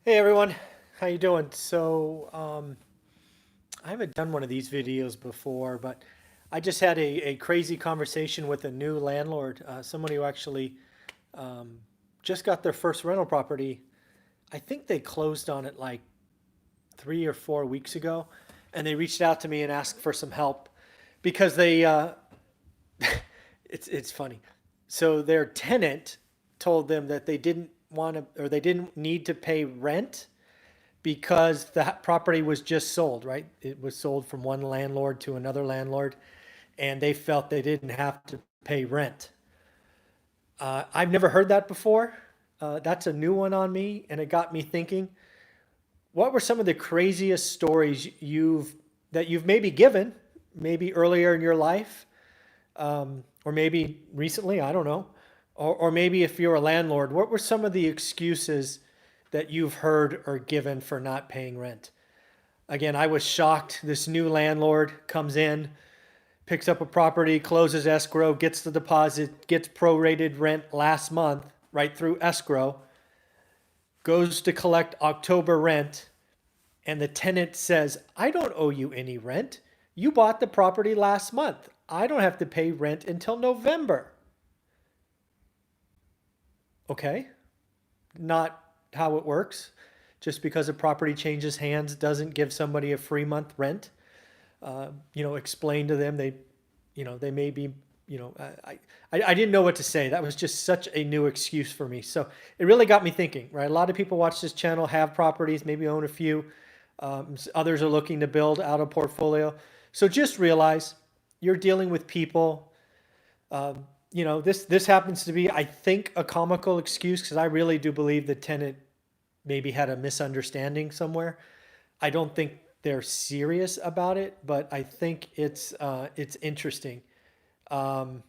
Hey everyone, how you doing? I haven't done one of these videos before, but I just had a crazy conversation with a new landlord, someone who actually um, just got their first rental property. I think they closed on it like 3 or 4 weeks ago, and they reached out to me and asked for some help because it's funny. So their tenant told them that they didn't want to or they didn't need to pay rent because the property was just sold, right? It was sold from one landlord to another landlord, and they felt they didn't have to pay rent. I've never heard that before. That's a new one on me, and it got me thinking. What were some of the craziest stories you've maybe given, maybe earlier in your life, or maybe recently? I don't know. Or maybe if you're a landlord, what were some of the excuses that you've heard or given for not paying rent? Again, I was shocked. This new landlord comes in, picks up a property, closes escrow, gets the deposit, gets prorated rent last month right through escrow, goes to collect October rent, and the tenant says, I don't owe you any rent. You bought the property last month. I don't have to pay rent until November. Okay, not how it works. Just because a property changes hands doesn't give somebody a free month rent. Explain to them they may be, I didn't know what to say. That was just such a new excuse for me. So it really got me thinking, right? A lot of people watch this channel, have properties, maybe own a few. Others are looking to build out a portfolio. So just realize you're dealing with people. This happens to be, I think, a comical excuse because I really do believe the tenant maybe had a misunderstanding somewhere. I don't think they're serious about it, but I think it's interesting. Um,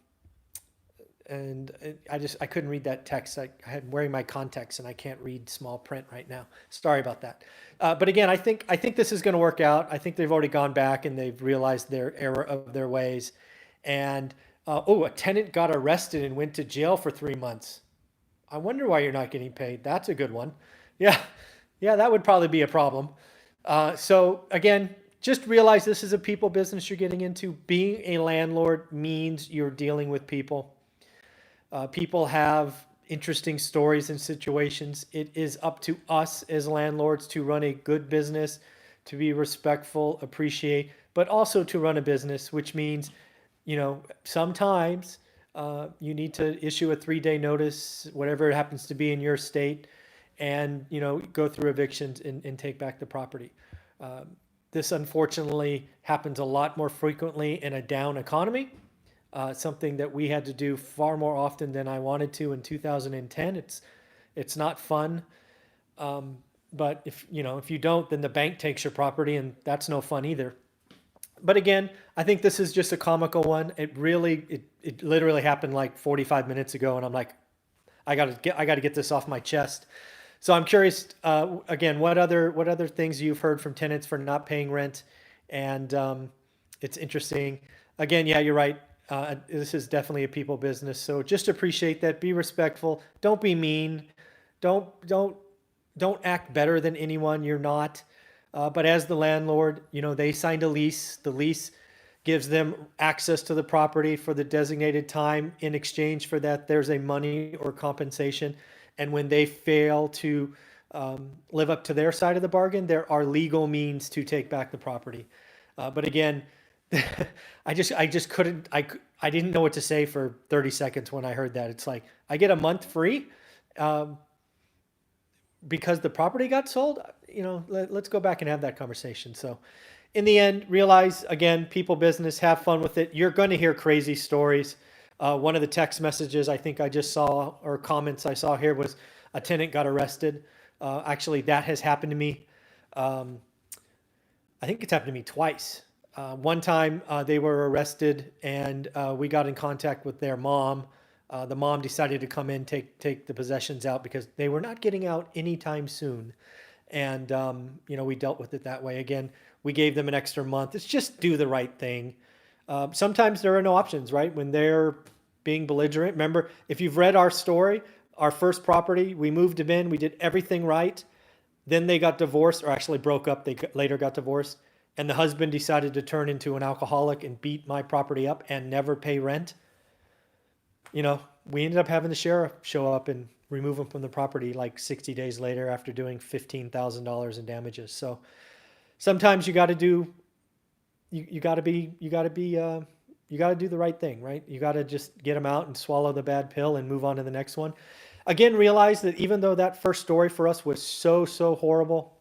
and I couldn't read that text. I had wearing my contacts and I can't read small print right now. Sorry about that. But again, I think this is going to work out. I think they've already gone back and they've realized their error of their ways. And a tenant got arrested and went to jail for 3 months. I wonder why you're not getting paid. That's a good one. Yeah, yeah, that would probably be a problem. So again, just realize this is a people business you're getting into. Being a landlord means you're dealing with people. People have interesting stories and situations. It is up to us as landlords to run a good business, to be respectful, appreciate, but also to run a business, which means, sometimes you need to issue a 3-day notice, whatever it happens to be in your state, and, go through evictions and take back the property. This unfortunately happens a lot more frequently in a down economy. Something that we had to do far more often than I wanted to in 2010. It's not fun, but if you don't, then the bank takes your property, and that's no fun either. But again, I think this is just a comical one. It literally happened like 45 minutes ago, and I'm like, I got to get this off my chest. So I'm curious, again, what other things you've heard from tenants for not paying rent, and it's interesting. Again, yeah, you're right. This is definitely a people business, so just appreciate that. Be respectful. Don't be mean. Don't don't don't act better than anyone. You're not. But as the landlord, they signed a lease. The lease gives them access to the property for the designated time. In exchange for that, there's a money or compensation. And when they fail to live up to their side of the bargain, there are legal means to take back the property. But again, I just couldn't. I didn't know what to say for 30 seconds when I heard that. It's like I get a month free um, because the property got sold. Let's go back and have that conversation. So, in the end, realize again, people business. Have fun with it. You're going to hear crazy stories. One of the text messages I think I just saw or comments I saw here was a tenant got arrested. Actually, that has happened to me. Um, I think it's happened to me twice. One time they were arrested and we got in contact with their mom. The mom decided to come in, take the possessions out because they were not getting out anytime soon. And, we dealt with it that way. Again, we gave them an extra month. It's just do the right thing. Sometimes there are no options, right? When they're being belligerent. Remember, if you've read our story, our first property, we moved them in, we did everything right. Then they got divorced, or actually broke up. They later got divorced. And the husband decided to turn into an alcoholic and beat my property up and never pay rent. You know, we ended up having the sheriff show up and remove him from the property like 60 days later after doing $15,000 in damages. So sometimes you got to do, you got to be, you got to do the right thing, right? You got to just get them out and swallow the bad pill and move on to the next one. Again, realize that even though that first story for us was so horrible,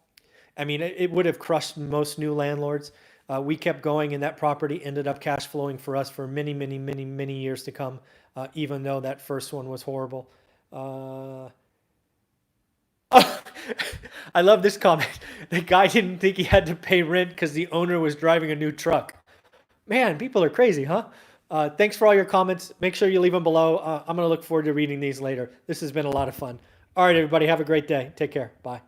I mean, it would have crushed most new landlords. We kept going, and that property ended up cash flowing for us for many years to come, even though that first one was horrible. I love this comment. The guy didn't think he had to pay rent because the owner was driving a new truck. Man, people are crazy, huh? Thanks for all your comments. Make sure you leave them below. I'm going to look forward to reading these later. This has been a lot of fun. All right, everybody, have a great day. Take care. Bye.